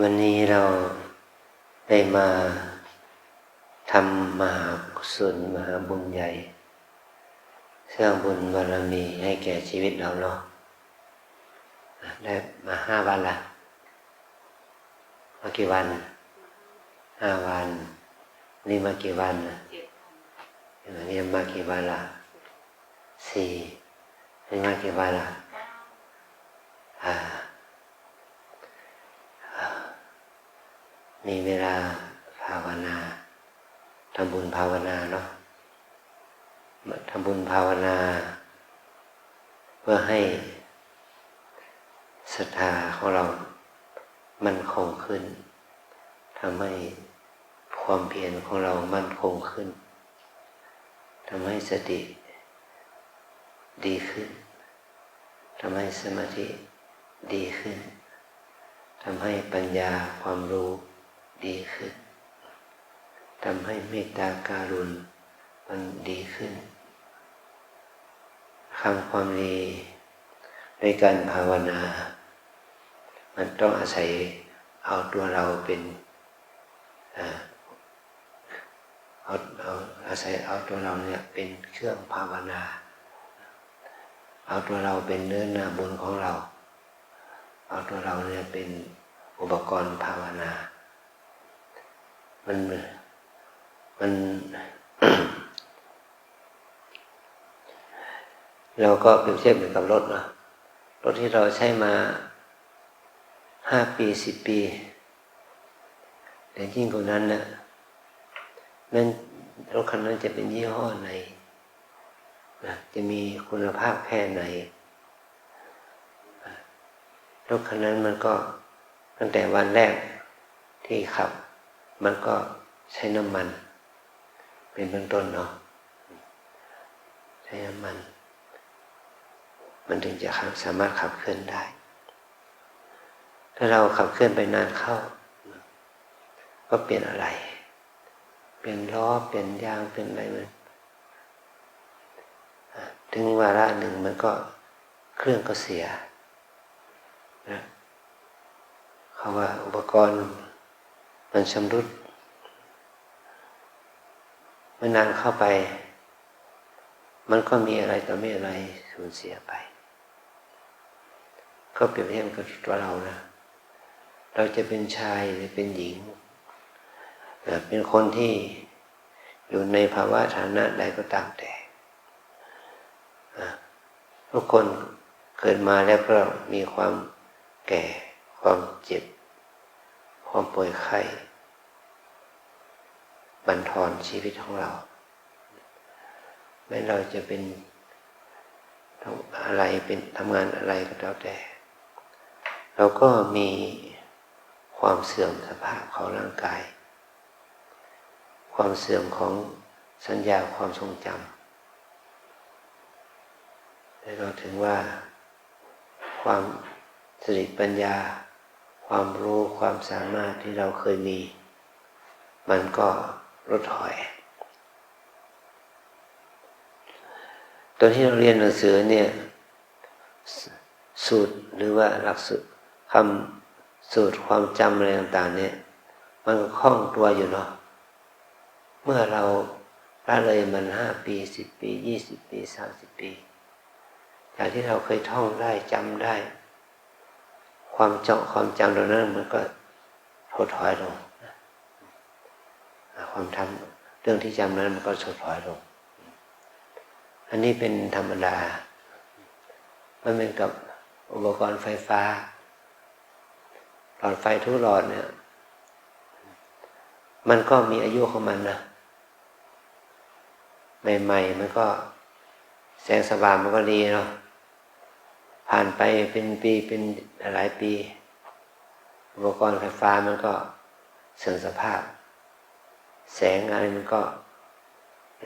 วันนี้เราได้มาทำมหากุศลมหาบุญใหญ่สร้างบุญบารมีให้แก่ชีวิตเราเนาะได้มา5 วันละมากี่วัน5 วันนี่มากี่วันนี่มากี่วันละ4นี่มากี่วันละมีเวลาภาวนาทำบุญภาวนาเนาะทำบุญภาวนาเพื่อให้ศรัทธาของเรามั่นคงขึ้นทำให้ความเพียรของเรามั่นคงขึ้นทำให้สติดีขึ้นทำให้สมาธิดีขึ้นทำให้ปัญญาความรู้ดีขึ้นทำให้เมตตาการุณมันดีขึ้นความดีในการภาวนามันต้องอาศัยเอาตัวเราเป็นอาศัยเอาตัวเราเนี่ยเป็นเครื่องภาวนาเอาตัวเราเป็นเนื้อนาบุญของเราเอาตัวเราเนี่ยเป็นอุปกรณ์ภาวนามัน เราก็เปรียบเทียบเหมือนกับรถนะรถที่เราใช้มา5 ปี10 ปีแต่ยิ่งกว่านั้นนะนั้นรถคันนั้นจะเป็นยี่ห้อไหนจะมีคุณภาพแค่ไหนรถคันนั้นมันก็ตั้งแต่วันแรกที่ขับมันก็ใช้น้ำมันเป็นเบื้องต้นเนาะใช้น้ำมันถึงจะสามารถขับเคลื่อนได้ถ้าเราขับเคลื่อนไปนานเข้าก็เปลี่ยนอะไรเปลี่ยนล้อเปลี่ยนยางเปลี่ยนอะไรมันถึงวาระหนึ่งมันก็เครื่องก็เสียนะเขาว่าอุปกรณ์มันชำรุดเมื่อนานเข้าไปมันก็มีอะไรต่อไม่อะไรสูญเสียไปก็เปรียบเทียบกับตัวเรานะเราจะเป็นชายหรือเป็นหญิงเป็นคนที่อยู่ในภาวะฐานะใดก็ตามแต่ทุกคนเกิดมาแล้วก็มีความแก่ความเจ็บความป่วยไข้บั่นทอนชีวิตของเราแม้เราจะเป็นอะไรเป็นทำงานอะไรก็แล้วแต่เราก็มีความเสื่อมสภาพของร่างกายความเสื่อมของสัญญาความทรงจำแต่เราถึงว่าความสติปัญญาความรู้ความสามารถที่เราเคยมีมันก็ลดถอยตอนที่เราเรียนหนังสือเนี่ยสูตรหรือว่าหลักสูตรคำสูตรความจำอะไรต่างๆเนี่ยมันก็คล่องตัวอยู่เนาะเมื่อเราละเลยมัน5 ปี10 ปี20 ปี30 ปีจากที่เราเคยท่องได้จำได้ความจำเหล่านั้นมันก็ถดถอยลงความทำเรื่องที่จำนั้นมันก็ถดถอยลงอันนี้เป็นธรรมดามันเป็นกับอุปกรณ์ไฟฟ้าหลอดไฟทุกหลอดเนี่ยมันก็มีอายุของมันนะใหม่ๆมันก็แสงสว่างมันก็ดีเนาะผ่านไปเป็นปีเป็นหลายปีอุปกรณ์ไฟฟ้ามันก็เสื่อมสภาพแสงอะไรมันก็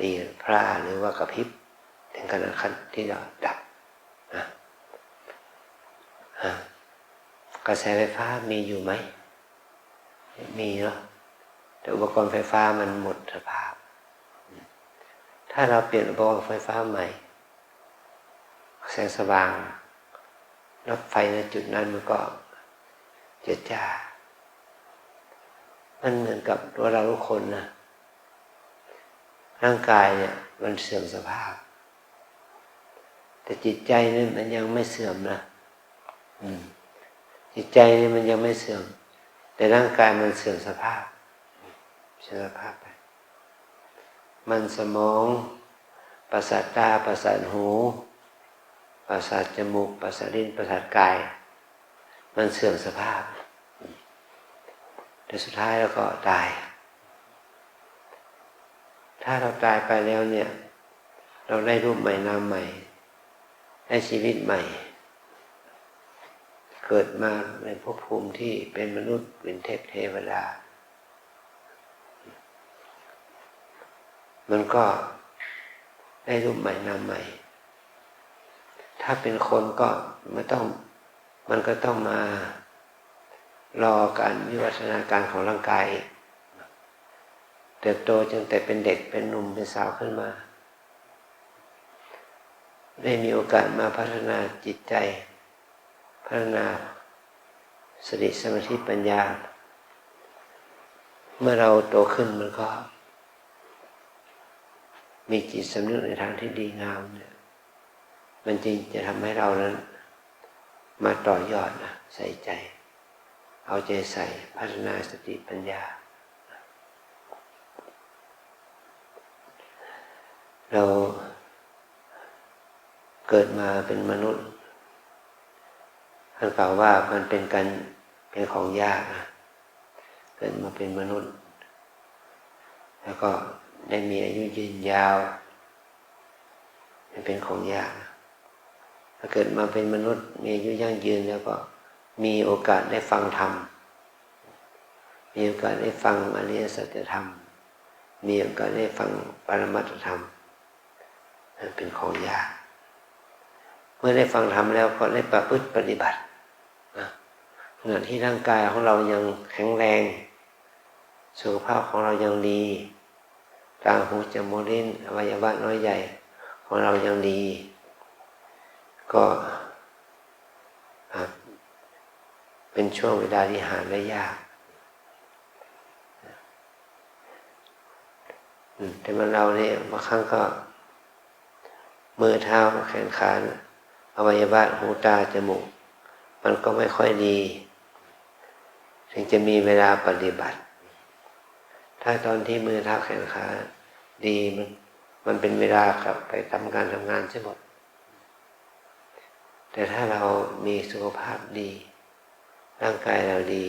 รีพร่าหรือว่ากระพริบถึงขนาดขั้นที่จะดับกระแสไฟฟ้ามีอยู่ไหมมีเนาะแต่อุปกรณ์ไฟฟ้ามันหมดสภาพถ้าเราเปลี่ยนอุปกรณ์ไฟฟ้าใหม่แสงสว่างรับไฟในจุดนั้นมันก็เจิดจ้า มันเหมือนกับตัวเราทุกคนนะร่างกายเนี่ยมันเสื่อมสภาพแต่จิตใจนี่มันยังไม่เสื่อมนะจิตใจนี่มันยังไม่เสื่อมแต่ร่างกายมันเสื่อมสภาพเสื่อมสภาพไปมันสมองประสาทตาประสาทหูประสาทจมูกประสาทลิ้นประสาทกายมันเสื่อมสภาพแต่สุดท้ายแล้วก็ตายถ้าเราตายไปแล้วเนี่ยเราได้รูปใหม่นามใหม่ได้ชีวิตใหม่เกิดมาในภพภูมิที่เป็นมนุษย์เป็นเทพเทวดามันก็ได้รูปใหม่นามใหม่ถ้าเป็นคนก็มันก็ต้องมารอการวิวัฒนาการของร่างกายเติบโตจนแต่เป็นเด็กเป็นหนุ่มเป็นสาวขึ้นมาได้มีโอกาสมาพัฒนาจิตใจพัฒนาสติสมาธิปัญญาเมื่อเราโตขึ้นมันก็มีจิตสำนึกในทางที่ดีงามเนี่ยมันจริงจะทำให้เรานั้นมาต่อยอดนะใส่ใจเอาใจใส่พัฒนาสติปัญญาเราเกิดมาเป็นมนุษย์ท่านกล่าวว่ามันเป็นของยากนะเกิดมาเป็นมนุษย์แล้วก็ได้มีอายุยืนยาวมันเป็นของยากถ้าเกิดมาเป็นมนุษย์มีอายุยั่งยืนแล้วก็มีโอกาสได้ฟังธรรมมีโอกาสได้ฟังอริยสัจธรรมมีโอกาสได้ฟังปรมัตถธรรมมันเป็นของยากเมื่อได้ฟังธรรมแล้วก็ได้ประพฤติปฏิบัติขณะที่ร่างกายของเรายังแข็งแรงสุขภาพของเรายังดีตาหูจมูกลิ้นอวัยวะน้อยใหญ่ของเรายังดีก็เป็นช่วงเวลาที่หาได้ยากแต่เราเนี่ยบางครั้งก็มือเท้าแขนขาอวัยวะหูตาจมูกมันก็ไม่ค่อยดีถึงจะมีเวลาปฏิบัติถ้าตอนที่มือเท้าแขนขาดีมันเป็นเวลากลับไปทำงานใช่หมดแต่ถ้าเรามีสุขภาพดีร่างกายเราดี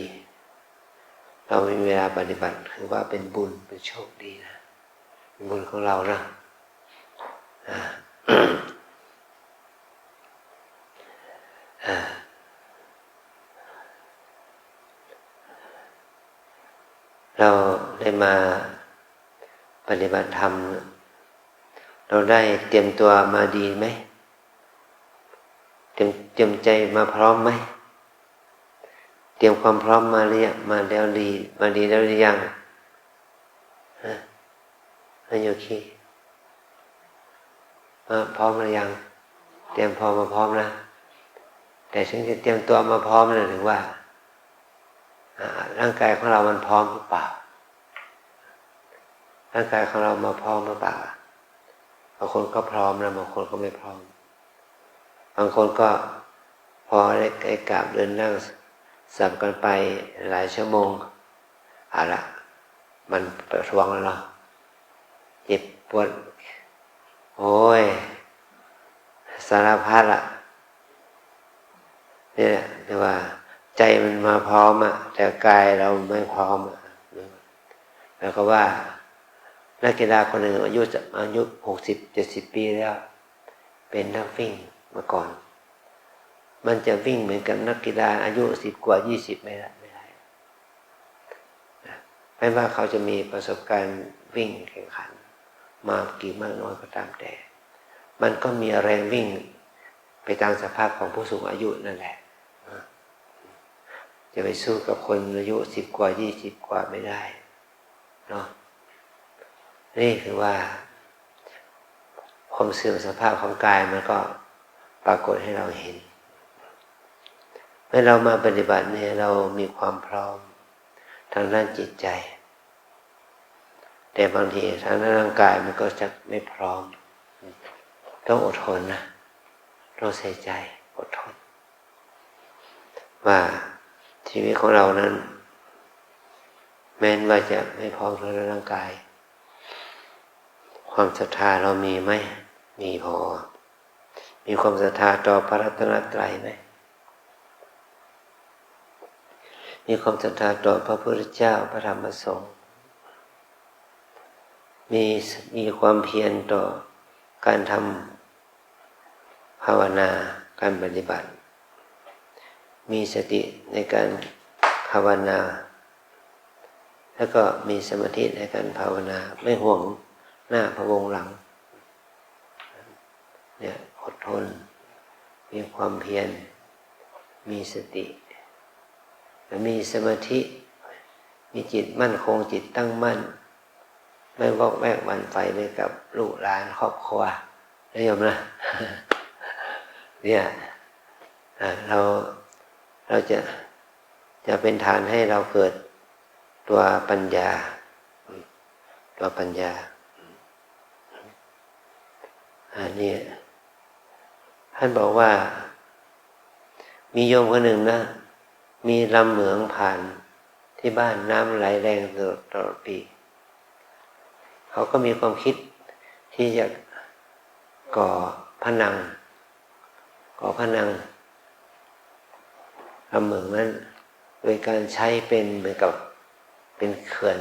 เรามีเวลาปฏิบัติคือว่าเป็นบุญเป็นโชคดีนะเป็นบุญของเรานะเราได้มาปฏิบัติธรรมเราได้เตรียมตัวมาดีไหมเตรียมใจมาพร้อมไหมเตรียมความพร้อมมาหรือยังมาแล้วดีแล้วหรือยังโยคีพร้อมหรือยังเตรียมพร้อมมาพร้อมนะแต่ถึงจะเตรียมตัวมาพร้อมนะถึงว่าร่างกายของเรามันพร้อมหรือเปล่าร่างกายของเรามาพร้อมหรือเปล่าบางคนก็พร้อมนะบางคนก็ไม่พร้อมบางคนก็พอได้กราบเดินนั่งสับกันไปหลายชั่วโมงละมันประท้วงแล้วเนาะเจ็บปวดโอ้ยสารพัดนี่แหละแต่ว่าใจมันมาพร้อมแต่กายเราไม่พร้อมแล้วก็ว่านักกีฬาคนหนึ่งอายุ60-70 ปีแล้วเป็นนักวิ่งมาก่อนมันจะวิ่งเหมือนกับนักกีฬาอายุ10 กว่า 20ไม่ได้ไม่ว่าเขาจะมีประสบการณ์วิ่งแข่งขันมากี่มากน้อยก็ตามแต่มันก็มีแรงวิ่งไปตามสภาพของผู้สูงอายุนั่นแหละจะไปสู้กับคนอายุ10 กว่า 20 กว่าไม่ได้เนาะนี่คือว่าความเสื่อมสภาพของกายมันก็ปรากฏให้เราเห็นเมื่อเรามาปฏิบัติเนี่ยเรามีความพร้อม ทางด้านจิตใจแต่บางทีทางด้านร่างกายมันก็จะไม่พร้อมต้องอดทนนะต้องใส่ใจอดทนว่าชีวิตของเรานั้นแม้นว่าจะไม่พร้อมทางด้านร่างกายความศรัทธาเรามีไหมมีพอมีความศรัทธาต่อพระรัตนตรัยไหมมีความศรัทธาต่อพระพุทธเจ้าพระธรรมพระสงฆ์มีความเพียรต่อการทำภาวนาการปฏิบัติมีสติในการภาวนาแล้วก็มีสมาธิในการภาวนาไม่ห่วงหน้าพะวงหลังเนี่ยอดทนมีความเพียรมีสติมีสมาธิมีจิตมั่นคงจิตตั้งมั่นไม่วอกแวกหวั่นไหวไปกับลูกหลานครอบครัวนะโยมนะ เนี่ยเราจะเป็นฐานให้เราเกิดตัวปัญญาอันนี้ท่านบอกว่ามีโยมคนหนึ่งนะมีลำเหมืองผ่านที่บ้านน้ำไหลแรงตลอดปีเขาก็มีความคิดที่จะก่อพนังลำเหมืองนั้นโดยการใช้เป็นเหมือนกับเป็นเขื่อน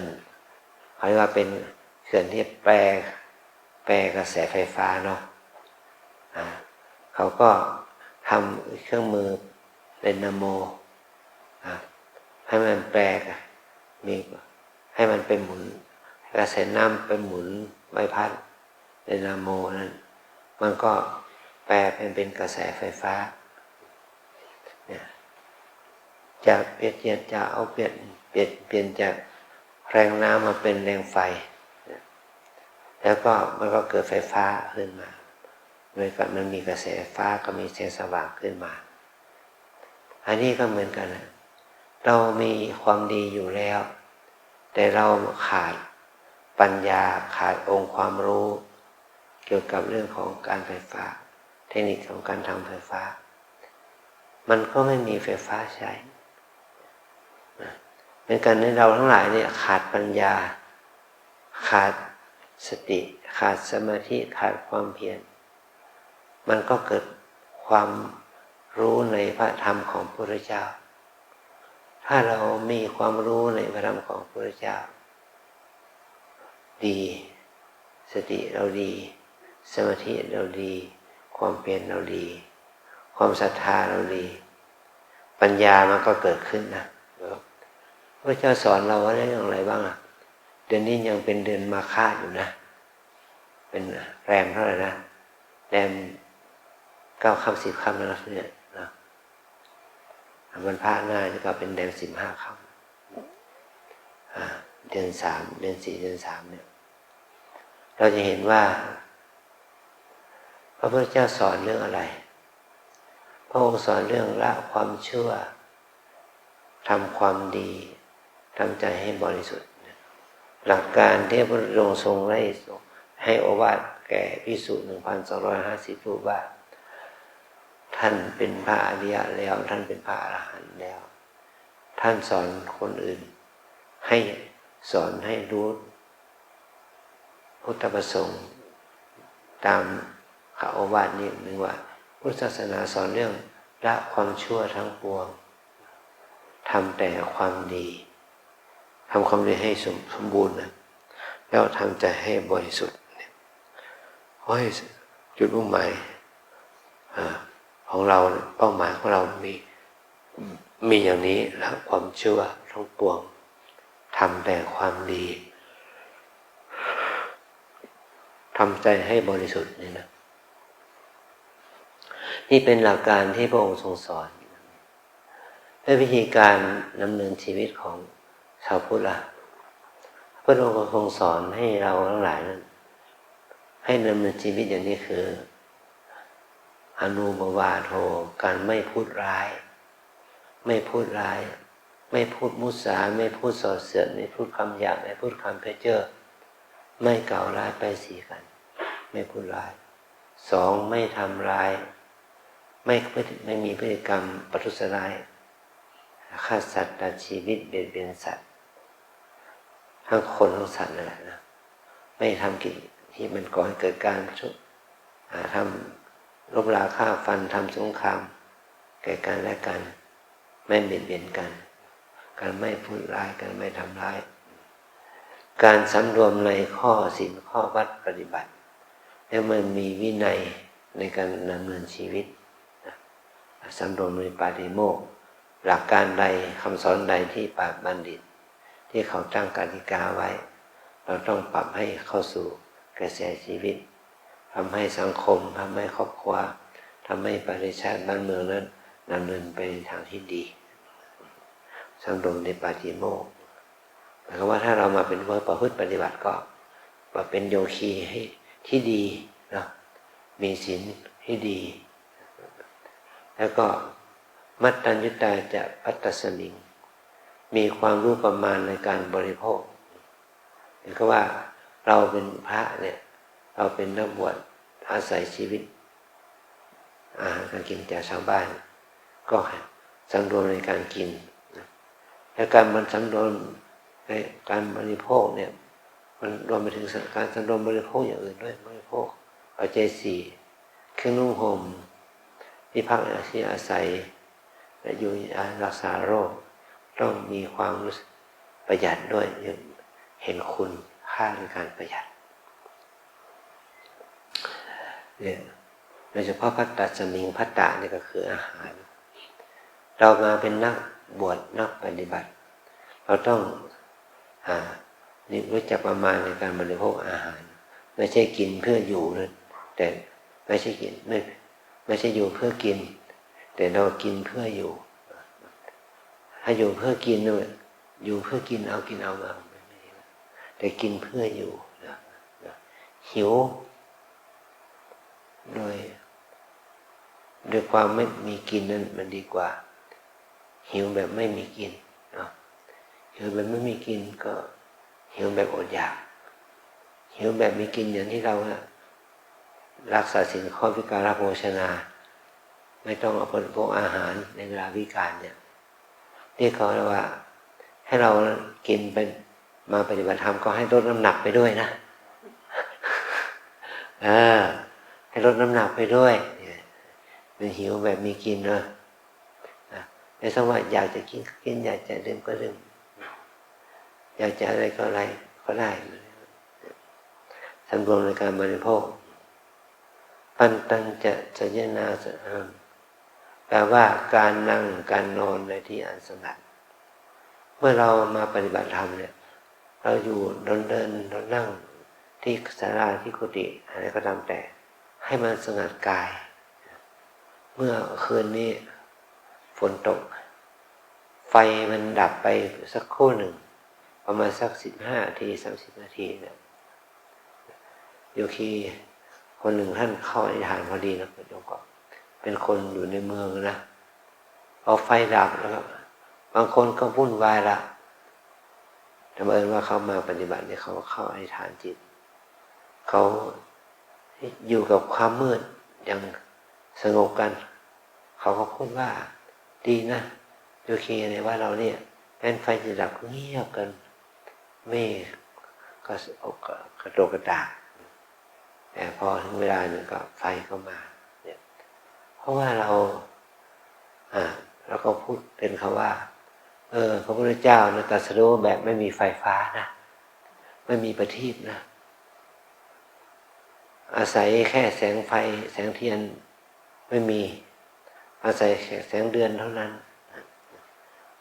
เขาเรียกว่าเป็นเขื่อนที่แปรกระแสไฟฟ้าเนาะเขาก็ทำเครื่องมือเป็นนาโมให้มันแปลให้มันเป็นหมุนกระแสน้ำเป็นหมุนใบพัดในนาโมนั้นมันก็แปลเป็นกระแสไฟฟ้าเนี่ยจะเปลี่ยนจากแรงน้ำมาเป็นแรงไฟแล้วก็มันก็เกิดไฟฟ้าขึ้นมาโดยกับมันมีกระแสไฟฟ้าก็มีแสงสว่างขึ้นมาอันนี้ก็เหมือนกันนะเรามีความดีอยู่แล้วแต่เราขาดปัญญาขาดองค์ความรู้เกี่ยวกับเรื่องของการไฟฟ้าเทคนิคของการทำไฟฟ้ามันก็ไม่มีไฟฟ้าใช้เหมือนกันในเราทั้งหลายเนี่ยขาดปัญญาขาดสติขาดสมาธิขาดความเพียรมันก็เกิดความรู้ในพระธรรมของพระพุทธเจ้าถ้าเรามีความรู้ในพระธรรมของพระพุทธเจ้าดีสติเราดีสมาธิเราดีความเพียรเราดีความศรัทธาเราดีปัญญามันก็เกิดขึ้นนะพระเจ้าสอนเราว่าเรื่องอะไรบ้างอ่ะเดือนนี้ยังเป็นเดือนมาฆะอยู่นะเป็นแรมเท่าไหร่นะแรม9 ค่ำ10 ค่ำแล้วเนี่ยนะวันพระหน้าก็เป็นแรม15 ค่ำเดือน3เดือน4เดือน3เนี่ยเราจะเห็นว่าพระพุทธเจ้าสอนเรื่องอะไรพระองค์สอนเรื่องละความชั่วทำความดีทำใจให้บริสุทธิ์หลักการที่พระองค์ทรงให้โอวาทแก่ภิกษุ 1,250 รูปว่าท่านเป็นพระอริยะแล้วท่านเป็นพระอรหันต์แล้วท่านสอนคนอื่นให้สอนให้รู้พุทธประสงค์ตามโอวาทนี้หนึ่งว่าพุทธศาสนาสอนเรื่องละความชั่วทั้งปวงทำแต่ความดีทำความดีให้สมบูรณ์นะแล้วทำใจให้บริสุทธิ์เพราะจุดมุ่งหมายของเราเป้าหมายของเรามีอย่างนี้ละความชั่วทั้งปวงทำแต่ความดีทำใจให้บริสุทธิ์นี่นะนี่เป็นหลักการที่พระองค์ทรงสอนและวิธีการดำเนินชีวิตของชาวพุทธล่ะพระองค์ทรงสอนให้เราทั้งหลายนั้นให้ดำเนินชีวิตอย่างนี้คืออนุบวาโทการไม่พูดร้าย ไม่พูดมุสาไม่พูดส่อเสียดไม่พูดคำหยาบไม่พูดคำเพ้อเจ้อไม่กล่าวร้ายป้ายสีกันไม่พูดร้ายสองไม่ทำร้ายไม่มีพฤติกรรมประทุษร้ายฆ่าสัตว์ตัดชีวิตเบียดเบียนสัตว์ทั้งคนทั้งสัตว์นั่นแหละนะไม่ทำกิจที่มันก่อให้เกิดการทำรบราฆ่าฟันทำสงครามแก่กันและกันไม่เบียดเบียนกันการไม่พูดร้ายการไม่ทำร้ายการสำรวมในข้อศีลข้อวัดปฏิบัติแล้วมันมีวินัยในการดำเนินชีวิตสำรวมในปาฏิโมกข์หลักการใดคำสอนใดที่ปราชญ์บัณฑิตที่เขาตั้งกติกาไว้เราต้องปรับให้เข้าสู่กระแสชีวิตทำให้สังคมทำให้ครอบครัวทำให้ประเทศชาติบ้านเมืองนั้นดำเนินไปในทางที่ดีสำรวมในปาฏิโมกข์หมายความว่าถ้าเรามาเป็นประพฤติปฏิบัติก็มาเป็นโยคีให้ที่ดีนะมีศีลให้ดีแล้วก็มัตตัญญุตาจะพัตตสมิงมีความรู้ประมาณในการบริโภคเห็นก็ว่าเราเป็นพระเนี่ยเราเป็นนักบวชอาศัยชีวิตอาหารการกินจากชาวบ้านก็สำรวมในการกินและการมันสำรวมในการบริโภคเนี่ยมันรวมไปถึงการสำรวมบริโภคอย่างอื่นด้วยบริโภคปัจจัยสี่เครื่องนุ่งห่มที่พักที่อาศัยและอยู่รักษาโรคต้องมีความรู้สึกประหยัดด้วยเห็นคุณค่าในการประหยัดเนี่ยโดยเฉพาะพัตตสมิงพัตตะนี่ก็คืออาหารเรามาเป็นนักบวชนักปฏิบัติเราต้องรู้จักประมาณในการบริโภคอาหารไม่ใช่กินเพื่ออยู่นะแต่ไม่ใช่กินไม่ใช่อยู่เพื่อกินแต่เรากินเพื่ออยู่ถ้าอยู่เพื่อกินเนี่ยอยู่เพื่อกินเอากินเอามาแต่กินเพื่ออยู่หิวโดยความไม่มีกินนั้นมันดีกว่าหิวแบบไม่มีกินหิวแบบไม่มีกินก็หิวแบบอดอยากหิวแบบมีกินอย่างที่เรารักษาศีลข้อวิการโภชนาไม่ต้องเอาบริโภคอาหารในเวลาวิกาลเนี่ยที่เขาเรียกว่าให้เรากินเป็นมาปฏิบัติธรรมก็ให้ลดน้ำหนักไปด้วยนะให้ลดน้ำหนักไปด้วยเป็นหิวแบบมีกินนะไม่ใช่ว่าอยากจะกินอยากจะดื่มก็ดื่มอยากจะอะไรก็อะไรก็ได้สำรวมในการบริโภคปันตัญจะสัญนาแปลว่าการนั่งการนอนในที่อันสงัดเมื่อเรามาปฏิบัติธรรมเนี่ยเราอยู่เดินเรานั่งที่ศาลาที่กุฏิอะไรก็ตามแต่ให้มันสงัดกายเมื่อคืนนี้ฝนตกไฟมันดับไปสักครู่หนึ่งประมาณสัก15 นาที30 นาทีเนี่ยโยคีคนหนึ่งท่านเข้าอธิษฐานพอดีนะโยมก็เป็นคนอยู่ในเมืองนะพอไฟดับแล้วบางคนก็วุ่นวายละแต่บังเอิญว่าเขามาปฏิบัติเนี่ยเขาเข้าอธิษฐานจิตเขาอยู่กับความมืดอย่างสงบกันเขาก็พูดว่าดีนะโยคีในว่าเราเนี่ยแม้ไฟจะดับก็เงียบกันไม่ก็กระโดดกระดากแต่พอถึงเวลาหนึ่งก็ไฟก็มาเนี่ยเพราะว่าเราก็พูดเป็นคำว่าพระพุทธเจ้านะตรัสรู้แบบไม่มีไฟฟ้านะไม่มีประทีปนะอาศัยแค่แสงไฟแสงเทียนไม่มีอาศัยแสงเดือนเท่านั้น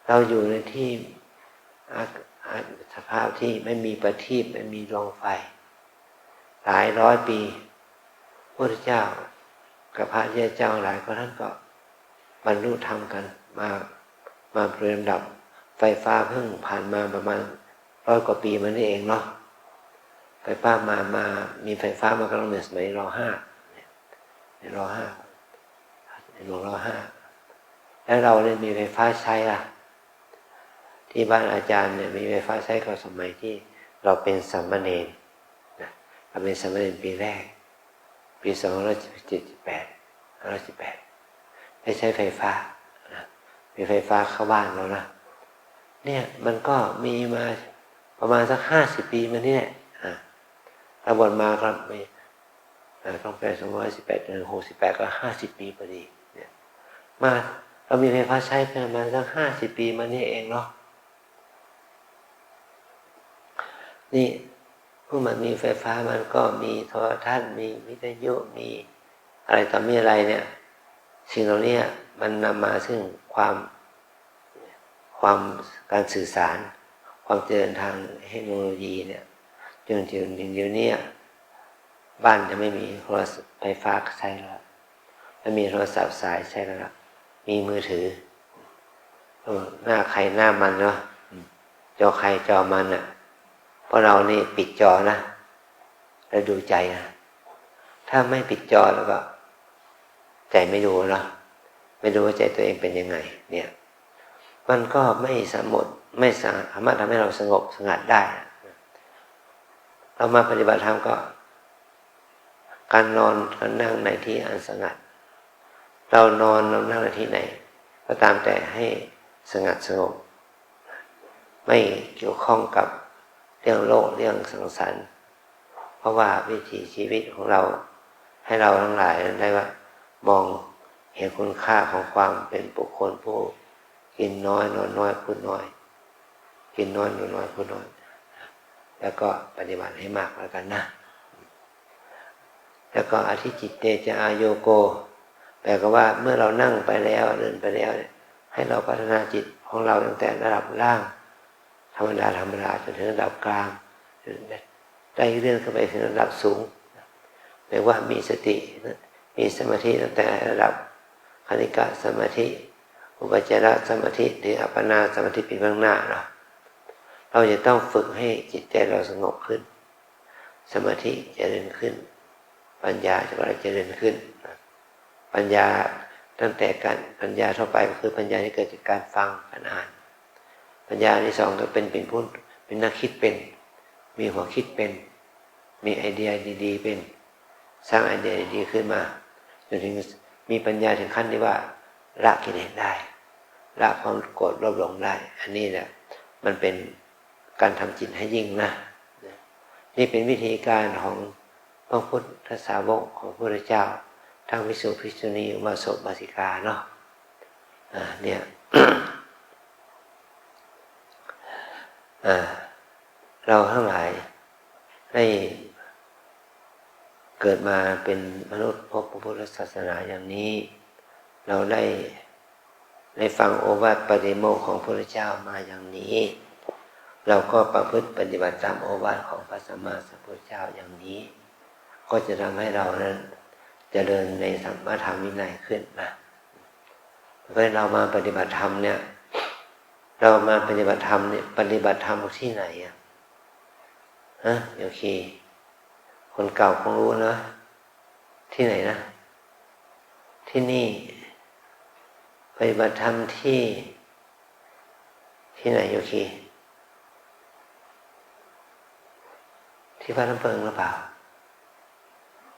เราอยู่ในที่สภาพที่ไม่มีประทีปไม่มีดวงไฟหลายร้อยปีพระพุทธเจ้ากับพระเจ้าหลายคนท่านก็บรรลุธรรมกันมาโดยลำดับไฟฟ้าเพิ่งผ่านมาประมาณ100 กว่าปีมานี่เองเนาะไฟฟ้ามามีไฟฟ้ามาก็ตั้งแต่สมัยร.5ในร.5ในหลวงร.5แล้วเราเนี่ยมีไฟฟ้าใช้ล่ะ ที่บ้านอาจารย์เนี่ยมีไฟฟ้าใช้ก็สมัยที่เราเป็นสามเณรนะเราเป็นสามเณรปีแรกปี2578ได้ใช้ไฟฟ้านะมีไฟฟ้าเข้าบ้านแล้วนะเนี่ยมันก็มีมาประมาณสัก50 ปีมานี่แหละเราบวชมาครับต้องไป2518ก็50 ปีพอดีเนี่ยมาเรามีไฟฟ้าใช้ประมาณสัก50 ปีมานี่เองเนาะนี่เมื่อมันมีไฟฟ้ามันก็มีโทรทัศน์มีวิทยุมีอะไรต่อมีอะไรเนี่ยสิ่งเหล่านี้มันนำมาซึ่งความการสื่อสารความเจริญทางเทคโนโลยีเนี่ยจนถึงเดี๋ยวนี้บ้านจะไม่มีโทรศัพท์ไฟฟ้าใช้แล้วไม่มีโทรศัพท์สายใช้แล้วมีมือถือหน้าใครหน้ามันเนาะจอใครจอมันอ่ะเพราะเรานี่ปิดจอนะแล้วดูใจนะถ้าไม่ปิดจอแล้วก็ใจไม่ดูเนาะไม่รู้ว่าใจตัวเองเป็นยังไงเนี่ยมันก็ไม่สามารถทำให้เราสงบสงัดได้เรามาปฏิบัติธรรมก็การนอนการนั่งในที่อันสงัดเรานอนเรานั่งในที่ไหนก็ตามแต่ให้สงัดสงบไม่เกี่ยวข้องกับเรื่องโลกเรื่องสังสรรค์เพราะว่าวิถีชีวิตของเราให้เราทั้งหลายได้ว่ามองเห็นคุณค่าของความเป็นบุคคลผู้กินน้อยนอนน้อยพูดน้อยกินน้อยนอนน้อยพูดน้อยแล้วก็ปฏิบัติให้มากแล้วกันนะแล้วก็อธิจิตเตจอาโยโกแปลว่าเมื่อเรานั่งไปแล้วเดินไปแล้วเนี่ยให้เราพัฒนาจิตของเราตั้งแต่ระดับล่างธรรมดาจนถึงระดับกลางได้เลื่อนขึ้นไปถึงระดับสูงแปลว่ามีสติมีสมาธิตั้งแต่ระดับคณิกะสมาธิอุปจารสมาธิหรืออัปปนาสมาธิเป็นเบื้องหน้าเราจะต้องฝึกให้จิตใจเราสงบขึ้นสมาธิเจริญขึ้นปัญญาจะเจริญขึ้นปัญญาตั้งแต่การปัญญาทั่วไปก็คือปัญญาที่เกิดจากการฟังการอ่านปัญญาที่สองก็เป็นผู้เป็นนักคิดเป็นมีหัวคิดเป็นมีไอเดียดีๆเป็นสร้างไอเดียดีขึ้นมาจนถึงมีปัญญาถึงขั้นที่ว่าละกิเลสได้ละความโกรธโลภหลงได้อันนี้แหละมันเป็นการทำจิตให้ยิ่งนะนี่เป็นวิธีการของพระพุทธสาวกของพระพุทธเจ้าทั้งภิกษุภิกษุณีอุบาสกอุบาสิกาเนาะเนี่ย เราทั้งหลายได้เกิดมาเป็นมนุษย์พบพระพุทธศาสนาอย่างนี้เราได้ฟังโอวาทปฏิโมกข์ของพระพุทธเจ้ามาอย่างนี้เราก็ประพฤติปฏิบัติตามโอวาทของพระสัมมาสัมพุทธเจ้าอย่างนี้ก็จะทำให้เรานั้นเจริญในสัมมาธรรมวินัยขึ้นนะเพราะเรามาปฏิบัติธรรมเนี่ยเรามาปฏิบัติธรรมเนี่ยปฏิบัติธรรมที่ไหนโอเคคนเก่าคงรู้นะที่ไหนนะที่นี่ปฏิบัติธรรมที่ไหนโอเคที่พระน้ำเพิงหรือเปล่า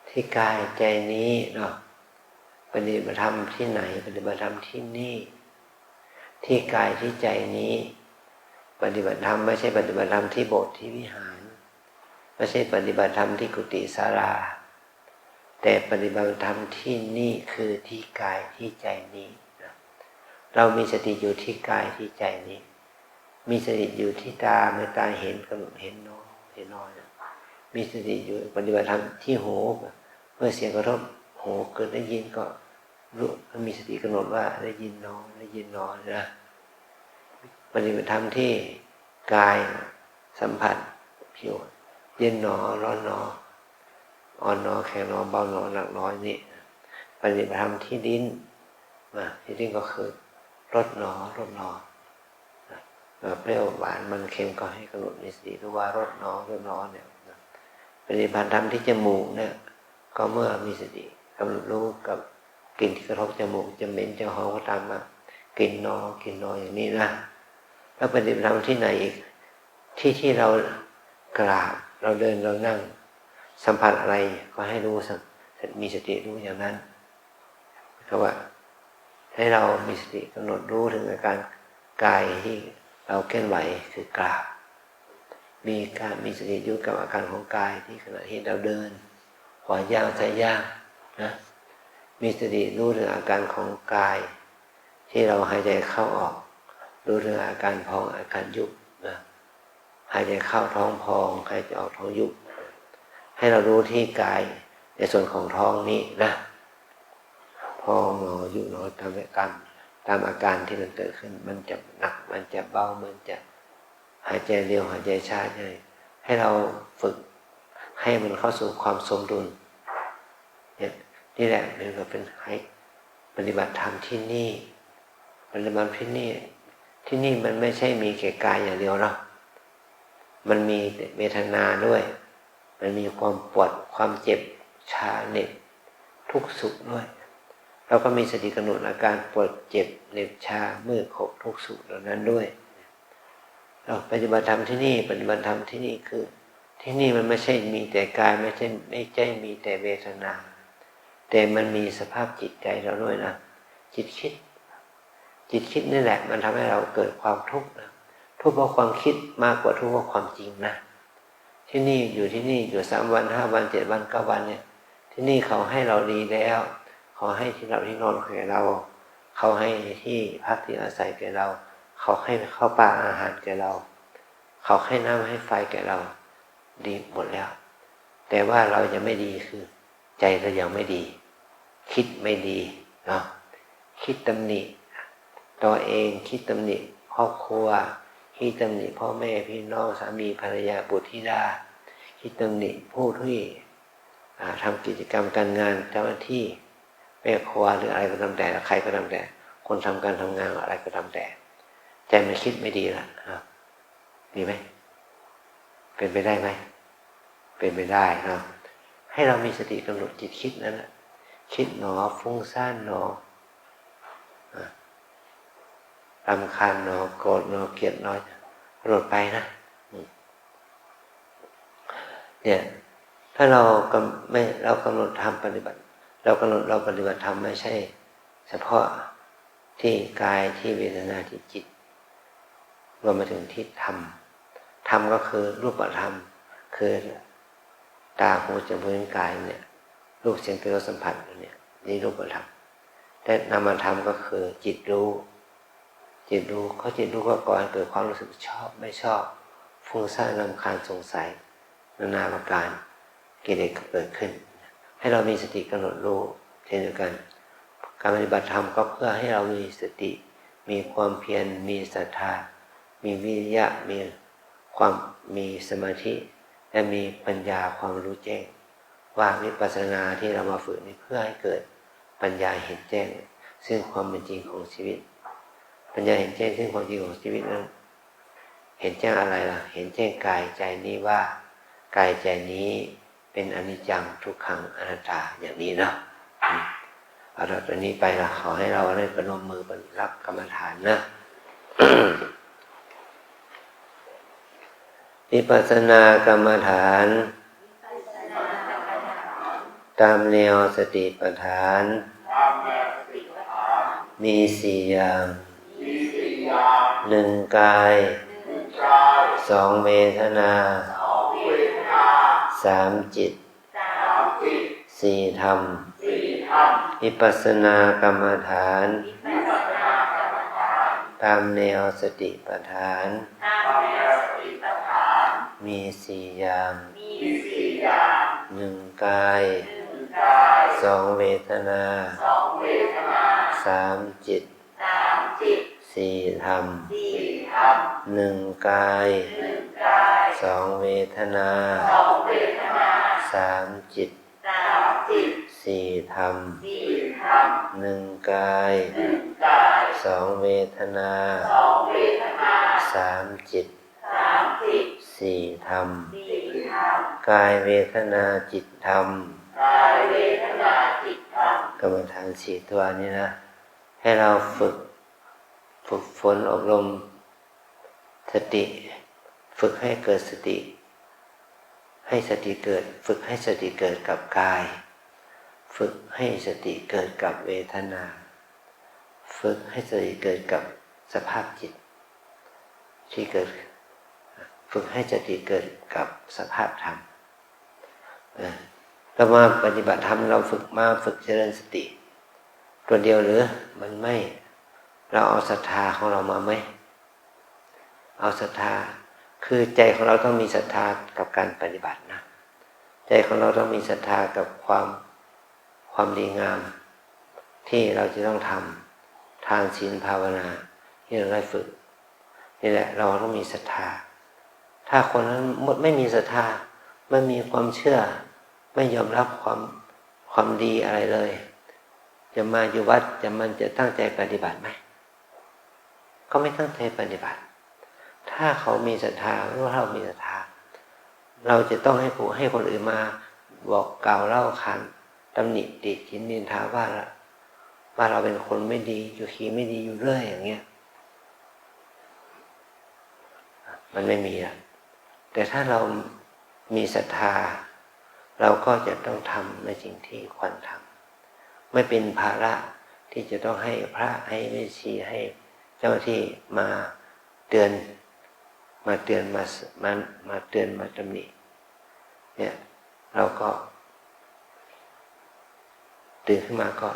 ที่กายใจนี้เนาะปฏิบัติธรรมที่ไหนปฏิบัติธรรมที่นี่ที่กายที่ใจนี้ปฏิบัติธรรมไม่ใช่ปฏิบัติธรรมที่โบสถ์ที่วิหารไม่ใช่ปฏิบัติธรรมที่กุฏิศาลาแต่ปฏิบัติธรรมที่นี่คือที่กายที่ใจนี้เรามีสติอยู่ที่กายที่ใจนี้มีสติอยู่ที่ตาเมื่อตาเห็นกำหนดเห็นน้อยมีสติอยู่ปฏิบัติธรรมที่หูเมื่อเสียงกระทบหูเกิดได้ยินก็รู้มีสติกำหนดว่าได้ยินน้อยนะปฏิบัติธรรมที่กายสัมผัสผิวเย็นหนอร้อนหนออ่อนหนอแข็งหนอเบาหนอหนักน้อยนี่ปฏิบัติธรรมที่ลิ้นที่ลิ้นก็คือรสหนอเปรี้ยวหวานมันเค็มก็ให้กำหนดมีสติรู้ว่ารสหนอเนี่ยปฏิบัติธรรมที่จมูกเนี่ยก็เมื่อมีสติกำหนดรู้กับกลิ่นที่กระทบจมูกจะเหม็นจะหอมก็ตามมากลิ่นหนออย่างนี้นะ แล้วปฏิบัติธรรมที่ไหนอีกที่เรากราบเราเดินเรานั่งสัมผัสอะไรก็ให้รู้มีสติรู้อย่างนั้นเพราะว่าให้เรามีสติกำหนดรู้ถึงอาการกายที่เราเคลื่อนไหวคือกราบมีสติอยู่กับอาการของกายที่ขณะที่เราเดินขวาย่างซ้ายย่างนะมีสติรู้ถึงอาการของกายที่เราหายใจเข้าออกรู้ถึงอาการพองอาการยุบนะหายใจเข้าท้องพองหายใจออกท้องยุบให้เรารู้ที่กายในส่วนของท้องนี้นะพองหนอยุบหนอตามอาการที่มันเกิดขึ้นมันจะหนักมันจะเบามันจะหายใจเร็วหายใจช้าให้เราฝึกให้มันเข้าสู่ความสมดุลเนี่ยนี่แหละเราเป็นให้ปฏิบัติธรรมที่นี่ปฏิบัติที่นี่มันไม่ใช่มีแก่กายอย่างเดียวเนาะมันมีเวทนาด้วยมันมีความปวดความเจ็บชาเหน็บทุกข์สุขด้วยเราก็มีสติกำหนดอาการปวดเจ็บเหน็บชาเมื่อยขบทุกข์สุขเหล่านั้นด้วยเราปฏิบัติธรรมที่นี่ปฏิบัติธรรมที่นี่คือที่นี่มันไม่ใช่มีแต่กายไม่ใช่มีแต่เวทนาแต่มันมีสภาพจิตใจเราด้วยนะจิตคิดนี่แหละมันทำให้เราเกิดความทุกข์นะทุกข์เพราะความคิดมากกว่าทุกข์เพราะความจริงนะที่นี่อยู่3 วัน 5 วัน 7 วัน 9 วันเนี่ยที่นี่เขาให้เราดีแล้วเขาให้ที่เราที่นอนแก่เราเขาให้ที่พักที่อาศัยแก่เราเขาให้ข้าวปลาอาหารแก่เราเขาให้น้ำให้ไฟแก่เราดีหมดแล้วแต่ว่าเรายังไม่ดีคือใจเรายังไม่ดีคิดไม่ดีเนาะคิดตำหนิตัวเองคิดตำหนิครอบครัวคิดตำหนิพ่อแม่พี่น้องสามีภรรยาบุตรธิดาคิดตำหนิผู้ที่ทำกิจกรรมการงานเจ้าหน้าที่แม่ครัวหรืออะไรก็ตามแต่ใครก็ตามแต่คนทำการทำงานอะไรก็ตามแต่ใจมันคิดไม่ดีละมีไหมเป็นไปได้ไหมเป็นไปได้เนาะให้เรามีสติกำหนดจิตคิดนั้นนะคิดหนอฟุ้งซ่านหนอรำคาญหนอโกรธหนอเกลียดหนอหลุดไปนะเนี่ยถ้าเรากำหนดทำปฏิบัติเราปฏิบัติธรรมไม่ใช่เฉพาะที่กายที่เวทนาที่จิตรวมมาถึงที่ธรรมก็คือรูปธรรมคือตาหูจมูกลิ้นกายเนี่ยรูปเสียงกลิ่นรสสัมผัสเนี่ยนี่รูปธรรมแต่นามธรรมก็คือจิตรู้ก็ก่อให้เกิดความรู้สึกชอบไม่ชอบฟุ้งซ่านรำคาญสงสัยนานาประการกิเลสก็เกิดขึ้นให้เรามีสติกำหนดรู้เช่นเดียวกันการปฏิบัติธรรมก็เพื่อให้เรามีสติมีความเพียรมีศรัทธามีวิริยะมีสมาธิและมีปัญญาความรู้แจ้งว่าวิปัสสนาที่เรามาฝึกนี้เพื่อให้เกิดปัญญาเห็นแจ้งซึ่งความเป็นจริงของชีวิตปัญญาเห็นแจ้งซึ่งความจริงของชีวิตนั้นเห็นแจ้งอะไรล่ะเห็นแจ้งกายใจนี้ว่ากายใจนี้เป็นอนิจจังทุกขังอนัตตาอย่างนี้เนาะเอาละตอนนี้ไปละขอให้เราได้ประนมมือรับกรรมฐานนะ วิปัสสนากรรมฐานตามแนวสติปัฏฐานมี4 อย่าง1 กาย2 เวทนา3 จิต4 ธรรมวิปัสสนากรรมฐานตามแนวสติปัฏฐานมี4 อย่าง1 กาย2 เวทนา3 จิต4 ธรรม1 กาย2 เวทนา3 จิต4 ธรรม1 กาย2 เวทนา3 จิต4 ธรรมกายเวทนาจิตธรรมกรรมฐาน4 ตัวนี้นะให้เราฝึกฝนอบรม สติฝึกให้เกิดสติให้สติเกิดฝึกให้สติเกิดกับกายฝึกให้สติเกิดกับเวทนาฝึกให้สติเกิดกับสภาพจิตที่เกิดฝึกให้สติเกิดกับสภาพธรรมเรามาปฏิบัติธรรมเราฝึกเจริญสติตัวเดียวหรือมันไม่เราเอาศรัทธาของเรามาไหมเอาศรัทธาคือใจของเราต้องมีศรัทธากับการปฏิบัตินะใจของเราต้องมีศรัทธากับความดีงามที่เราจะต้องทำทานศีลภาวนาที่เราได้ฝึกนี่แหละเราต้องมีศรัทธาถ้าคนนั้นไม่มีศรัทธาไม่มีความเชื่อไม่ยอมรับความดีอะไรเลยจะมาอยู่วัดมันจะตั้งใจปฏิบัติไหมก็ไม่ตั้งใจปฏิบัติถ้าเขามีศรัทธาหรือว่าเรามีศรัทธาเราจะต้องให้คนอื่นมาบอกกล่าวเล่าขานตำหนิติฉินนินทาว่าเราเป็นคนไม่ดีอยู่ขี้ไม่ดีอยู่เรื่อยอย่างเงี้ยมันไม่มีอะแต่ถ้าเรามีศรัทธาเราก็จะต้องทำในสิ่งที่ควรทำไม่เป็นภาระที่จะต้องให้พระให้แม่ชีให้เจ้าที่มาเตือนมาตำหนิเนี่ยเราก็ตื่นขึ้นมาก็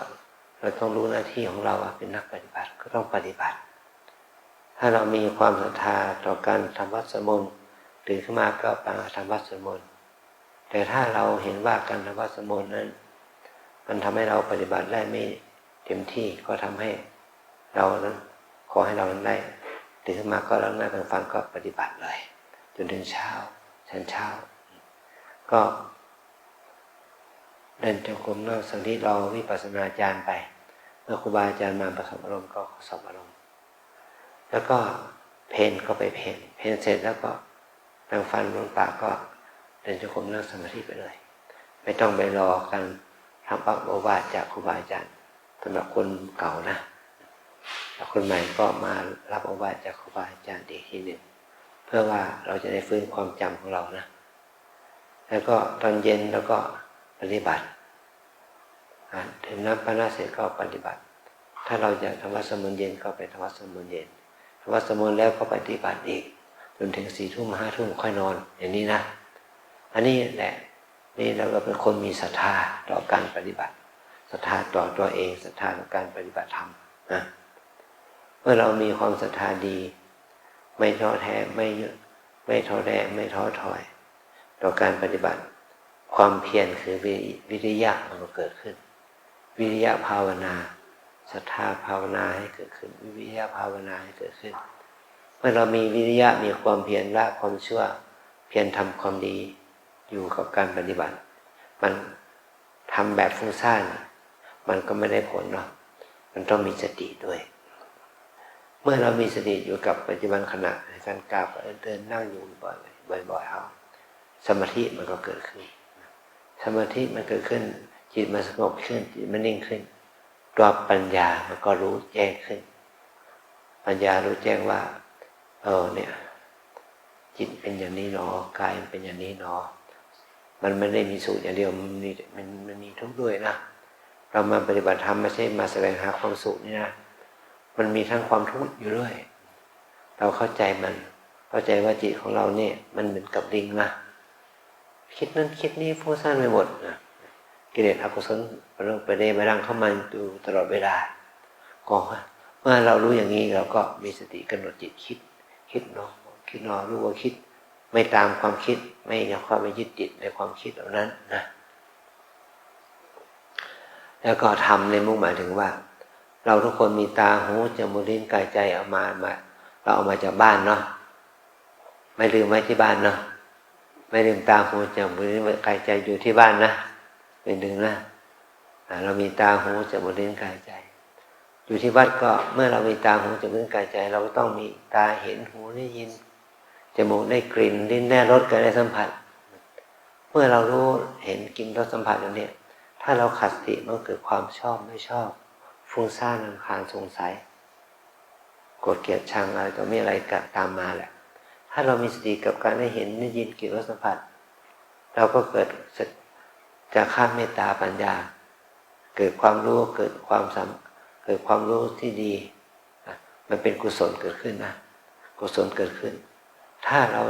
เราต้องรู้หน้าที่ของเราเป็นนักปฏิบัติก็ต้องปฏิบัติถ้าเรามีความศรัทธาต่อการทำวัดสวดมนต์ตื่นขึ้นมาก็ไปทำวัดสวดมนต์แต่ถ้าเราเห็นว่าการทำวัดสวดมนต์นั้นมันทำให้เราปฏิบัติได้ไม่เต็มที่ก็ทำให้เรานั้นขอให้เราได้ตื่นขึ้นมาก็ล้างหน้าแปรงฟันก็ปฏิบัติเลยจนถึงเช้าชั้นเช้าก็เดินจงกรมนั่งสมาธิรอวิปัสสนาจารย์ไปเมื่อครูบาอาจารย์มาประสบอารมณ์ก็ประสบอารมณ์แล้วก็เพลก็ไปเพลเสร็จแล้วก็แปรงฟันล้างปากก็เดินจงกรมนั่งสมาธิไปเลยไม่ต้องไปรอกันทำโอวาทจากครูบาอาจารย์สำหรับคนเก่านะแล้วคนใหม่ก็มารับโอวาทจากครูบาอาจารย์อีกทีหนึ่งเพื่อว่าเราจะได้ฟื้นความจำของเรานะแล้วก็ตอนเย็นแล้วก็ปฏิบัติถึงน้ำปานะเสร็จก็ปฏิบัติถ้าเราอยากทำวัดสวดมนต์เย็นก็ไปทำวัดสวดมนต์เย็นทำวัดสวดมนต์แล้วก็ปฏิบัติอีกจนถึง4 ทุ่ม5 ทุ่มค่อยนอนอย่างนี้นะอันนี้แหละนี่เราก็เป็นคนมีศรัทธาต่อการปฏิบัติศรัทธาต่อตัวเองศรัทธาต่อการปฏิบัติธรรมนะเมื่อเรามีความศรัทธาดีไม่ท้อแท้ไม่ท้อแท้ไม่ท้อถอยต่อการปฏิบัติความเพียรคือวิริยะมันก็เกิดขึ้นวิริยะภาวนาศรัทธาภาวนาให้เกิดขึ้นวิริยะภาวนาให้เกิดขึ้นเมื่อเรามีวิริยะมีความเพียรละความชั่วเพียรทำความดีอยู่กับการปฏิบัติมันทำแบบฟุ้งซ่านมันก็ไม่ได้ผลเนาะมันต้องมีสติด้วยเมื่อเรามีสติอยู่กับปัจจุบันขณะในการก้าวเดินนั่งอยู่บ่อยๆเอาสมาธิมันก็เกิดขึ้นสมาธิมันเกิดขึ้นจิตมันสงบขึ้นจิตมันนิ่งขึ้นตัวปัญญามันก็รู้แจ้งขึ้นปัญญารู้แจ้งว่าเนี่ยจิตเป็นอย่างนี้หนอกายเป็นอย่างนี้หนอมันไม่ได้มีสุขอย่างเดียวมันมีทุกข์ด้วยนะเรามาปฏิบัติธรรมไม่ใช่มาแสวงหาความสุขนี่นะมันมีทั้งความทุกข์อยู่ด้วยเราเข้าใจว่าจิตของเราเนี่ยมันเหมือนกับลิงนะคิดนั้นคิดนี้ฟุ้งซ่านไปหมดนะกิเลสอกุศลไปเร่ไปรังเข้ามาอยู่ตลอดเวลาก็เมื่อเรารู้อย่างนี้เราก็มีสติกำหนดจิตคิดเนาะรู้ว่าคิดไม่ตามความคิดไม่ยึดติดในความคิดเหล่านั้นนะแล้วก็ทำในมุ่งหมายถึงว่าเราทุกคนมีตาหูจมูกลิ้นกายใจเราเอามาจากบ้านเนาะไม่ลืมไว้ที่บ้านเนาะไม่ลืมตาหูจมูกลิ้นกายใจอยู่ที่บ้านนะเป็นหนึ่งนะเรามีตาหูจมูกลิ้นกายใจอยู่ที่วัดก็เมื่อเรามีตาหูจมูกลิ้นกายใจเราก็ต้องมีตาเห็นหูได้ยินจมูกได้กลิ่นลิ้นได้รสกายได้สัมผัสเมื่อเรารู้เห็นกินรสสัมผัสอย่างนี้ถ้าเราขัดสติมันเกิดความชอบไม่ชอบฟุ้งซ่านรำคาญสงสัยโกรธเกลียดชังอะไรก็มีอะไรตามมาแหละ ถ้าเรามีสติกับการได้เห็นได้ยินกลิ่นรสสัมผัสเราก็เกิดจากข้ามเมตตาปัญญาเกิดความรู้เกิดความรู้ที่ดีมันเป็นกุศลเกิดขึ้นนะกุศลเกิดขึ้นถ้าเรา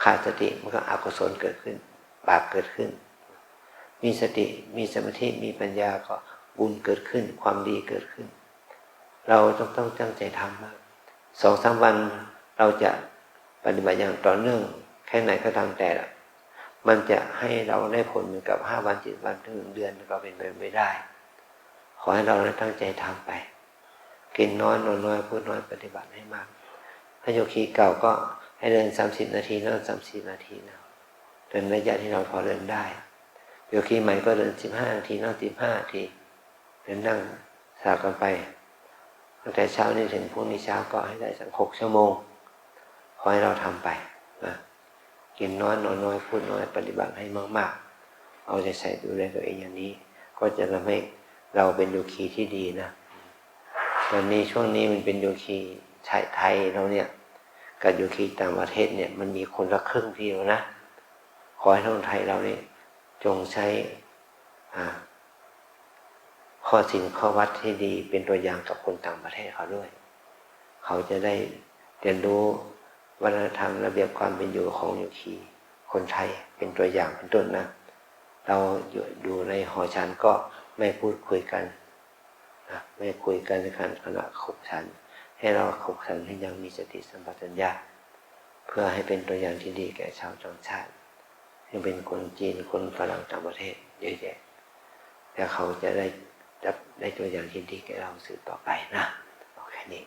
ขาดสติมันก็อกุศลเกิดขึ้นบาปเกิดขึ้นมีสติมีสมาธิมีปัญญาก็บุญเกิดขึ้นความดีเกิดขึ้นเราต้องตั้งใจทำมาก2-3 วันเราจะปฏิบัติอย่างต่อเนื่องแค่ไหนก็ตามแต่ละมันจะให้เราได้ผลเหมือนกับ5 วัน7 วันถึง1 เดือนก็เป็นไปไม่ได้ขอให้เราตั้งใจทำไปกินน้อยนอนน้อยพูดน้อยปฏิบัติให้มากถ้าโยคีเก่าก็ให้เดิน30 นาทีนั่ง30 นาทีนะเดินระยะที่เราพอเดินได้โยคีใหม่ก็เดิน15 นาทีนั่ง15 นาทีเดินนั่งสลับกันไปตั้งแต่เช้านี้ถึงพรุ่งนี้เช้าก็ให้ได้สัก6 ชั่วโมงขอให้เราทำไปนะกินน้อยนอนน้อยพูดน้อยปฏิบัติให้มากๆเอาใจใส่ดูแลตัวเองอย่างนี้ก็จะทำให้เราเป็นโยคีที่ดีนะตอนนี้ช่วงนี้มันเป็นโยคีชายไทยเราเนี่ยกับโยคีต่างประเทศเนี่ยมันมีคนละครึ่งทีเดียวนะขอให้คนไทยเราเนี่ยจงใช้ข้อศีลข้อวัดที่ดีเป็นตัวอย่างกับคนต่างประเทศเขาด้วยเขาจะได้เรียนรู้วัฒนธรรมระเบียบความเป็นอยู่ของโยคีคนไทยเป็นตัวอย่างเป็นต้นนะเราอยู่ในหอฉันก็ไม่พูดคุยกันนะไม่คุยกันในขณะขบฉันให้เราขบฉันให้ยังมีสติสัมปชัญญะเพื่อให้เป็นตัวอย่างที่ดีแก่ชาวต่างชาติที่เป็นคนจีนคนฝรั่งต่างประเทศเยอะแยะแต่เขาจะได้ตัวอย่างที่ดีแก่เราสืบต่อไปนะโอเคนี้